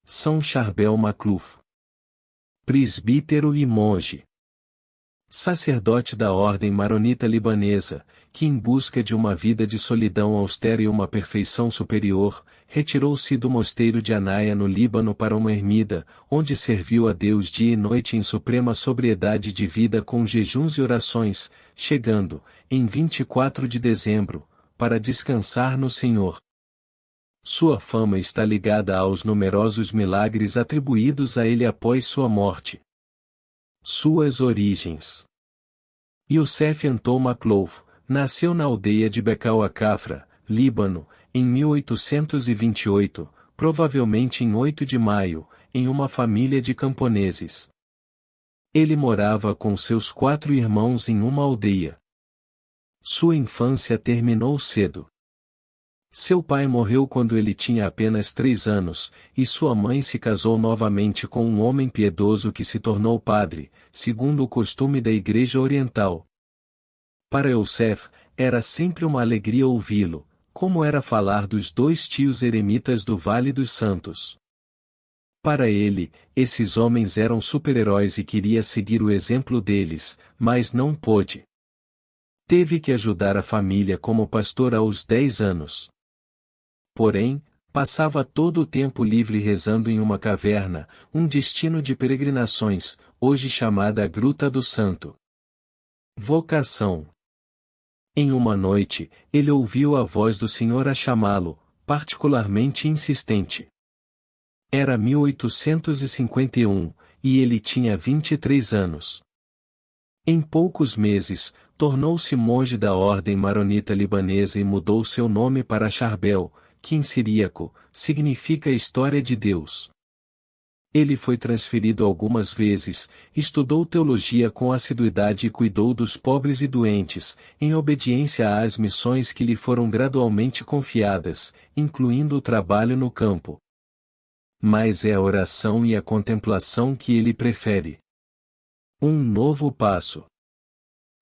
São Charbel Macluf. Presbítero e monge. Sacerdote da ordem maronita libanesa, que em busca de uma vida de solidão austera e uma perfeição superior, retirou-se do mosteiro de Anaia no Líbano para uma ermida, onde serviu a Deus dia e noite em suprema sobriedade de vida com jejuns e orações, chegando, em 24 de dezembro, para descansar no Senhor. Sua fama está ligada aos numerosos milagres atribuídos a ele após sua morte. Suas origens. Youssef Antou Macluf nasceu na aldeia de Becal-a-Cafra, Líbano, em 1828, provavelmente em 8 de maio, em uma família de camponeses. Ele morava com seus 4 irmãos em uma aldeia. Sua infância terminou cedo. Seu pai morreu quando ele tinha apenas 3 anos, e sua mãe se casou novamente com um homem piedoso que se tornou padre, segundo o costume da Igreja Oriental. Para Youssef, era sempre uma alegria ouvi-lo, como era falar dos 2 tios eremitas do Vale dos Santos. Para ele, esses homens eram super-heróis e queria seguir o exemplo deles, mas não pôde. Teve que ajudar a família como pastor aos 10 anos. Porém, passava todo o tempo livre rezando em uma caverna, um destino de peregrinações, hoje chamada Gruta do Santo. Vocação. Em uma noite, ele ouviu a voz do Senhor a chamá-lo, particularmente insistente. Era 1851, e ele tinha 23 anos. Em poucos meses, tornou-se monge da ordem maronita libanesa e mudou seu nome para Charbel, que em siríaco, significa História de Deus. Ele foi transferido algumas vezes, estudou teologia com assiduidade e cuidou dos pobres e doentes, em obediência às missões que lhe foram gradualmente confiadas, incluindo o trabalho no campo. Mas é a oração e a contemplação que ele prefere. Um novo passo.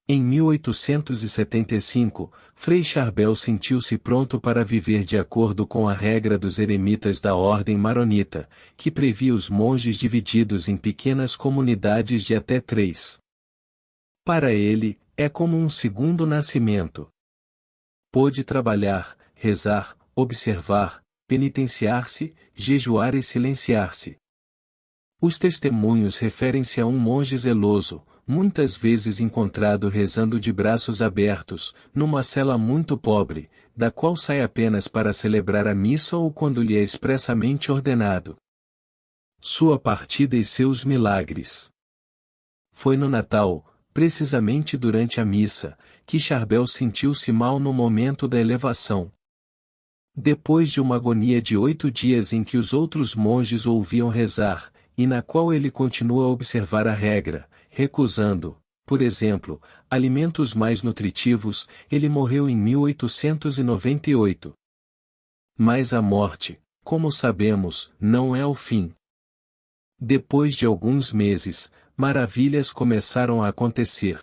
Em 1875, Frei Charbel sentiu-se pronto para viver de acordo com a regra dos eremitas da ordem maronita, que previa os monges divididos em pequenas comunidades de até 3. Para ele, é como um segundo nascimento. Pôde trabalhar, rezar, observar, penitenciar-se, jejuar e silenciar-se. Os testemunhos referem-se a um monge zeloso, muitas vezes encontrado rezando de braços abertos, numa cela muito pobre, da qual sai apenas para celebrar a missa ou quando lhe é expressamente ordenado. Sua partida e seus milagres. Foi no Natal, precisamente durante a missa, que Charbel sentiu-se mal no momento da elevação. Depois de uma agonia de 8 dias em que os outros monges o ouviam rezar, e na qual ele continua a observar a regra, recusando, por exemplo, alimentos mais nutritivos, ele morreu em 1898. Mas a morte, como sabemos, não é o fim. Depois de alguns meses, maravilhas começaram a acontecer.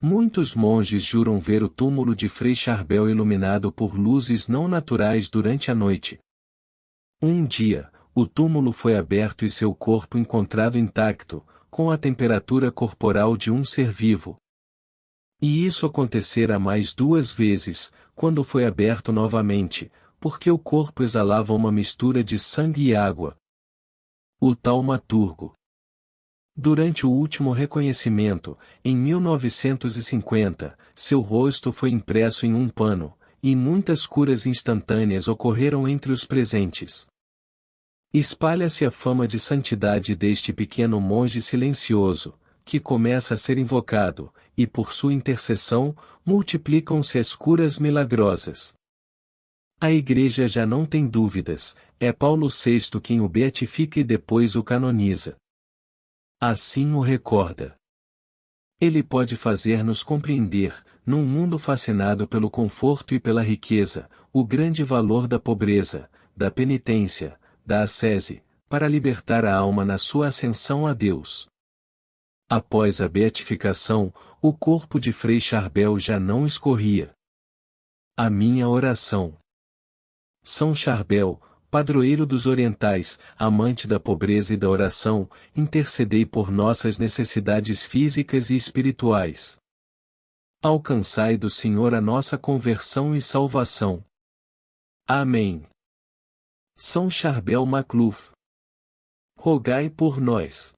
Muitos monges juram ver o túmulo de Frei Charbel iluminado por luzes não naturais durante a noite. Um dia, o túmulo foi aberto e seu corpo encontrado intacto, com a temperatura corporal de um ser vivo. E isso acontecera mais 2 vezes, quando foi aberto novamente, porque o corpo exalava uma mistura de sangue e água. O taumaturgo. Durante o último reconhecimento, em 1950, seu rosto foi impresso em um pano, e muitas curas instantâneas ocorreram entre os presentes. Espalha-se a fama de santidade deste pequeno monge silencioso, que começa a ser invocado, e por sua intercessão, multiplicam-se as curas milagrosas. A Igreja já não tem dúvidas, é Paulo VI quem o beatifica e depois o canoniza. Assim o recorda. Ele pode fazer-nos compreender, num mundo fascinado pelo conforto e pela riqueza, o grande valor da pobreza, da penitência, da ascese, para libertar a alma na sua ascensão a Deus. Após a beatificação, o corpo de Frei Charbel já não escorria. A minha oração. São Charbel, Padroeiro dos orientais, amante da pobreza e da oração, intercedei por nossas necessidades físicas e espirituais. Alcançai do Senhor a nossa conversão e salvação. Amém. São Charbel Macluf, rogai por nós.